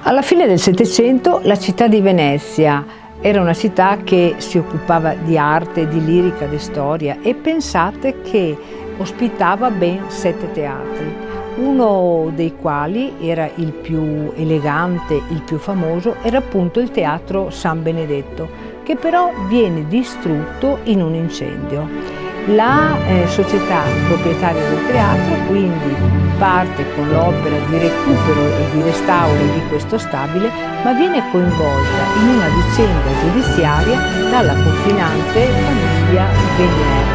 Alla fine del Settecento la città di Venezia era una città che si occupava di arte, di lirica, di storia, e pensate che ospitava ben 7 teatri, uno dei quali era il più elegante, il più famoso, era appunto il Teatro San Benedetto, che però viene distrutto in un incendio. La società proprietaria del teatro quindi parte con l'opera di recupero e di restauro di questo stabile, ma viene coinvolta in una vicenda giudiziaria dalla confinante famiglia Venier.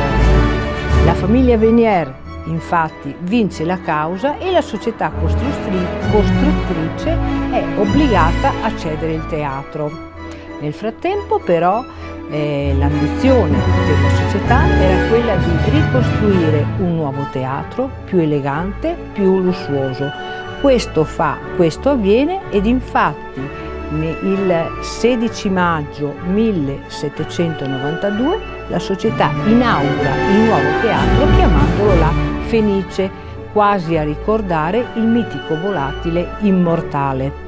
La famiglia Venier infatti vince la causa e la società costruttrice è obbligata a cedere il teatro. Nel frattempo però l'ambizione della società era quella di ricostruire un nuovo teatro più elegante, più lussuoso. Questo avviene ed infatti il 16 maggio 1792 la società inaugura il nuovo teatro chiamandolo la Fenice, quasi a ricordare il mitico volatile Immortale.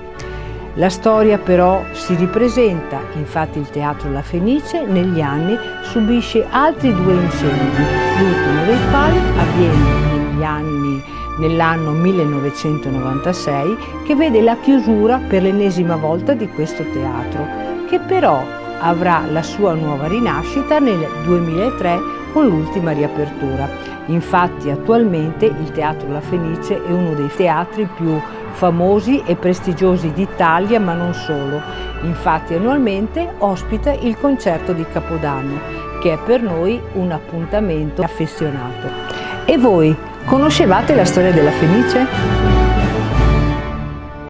La storia però si ripresenta, infatti il teatro La Fenice negli anni subisce altri 2 incendi, l'ultimo dei quali avviene nell'anno 1996, che vede la chiusura per l'ennesima volta di questo teatro, che però avrà la sua nuova rinascita nel 2003 con l'ultima riapertura. Infatti attualmente il Teatro La Fenice è uno dei teatri più famosi e prestigiosi d'Italia, ma non solo. Infatti annualmente ospita il concerto di Capodanno, che è per noi un appuntamento affezionato. E voi, conoscevate la storia della Fenice?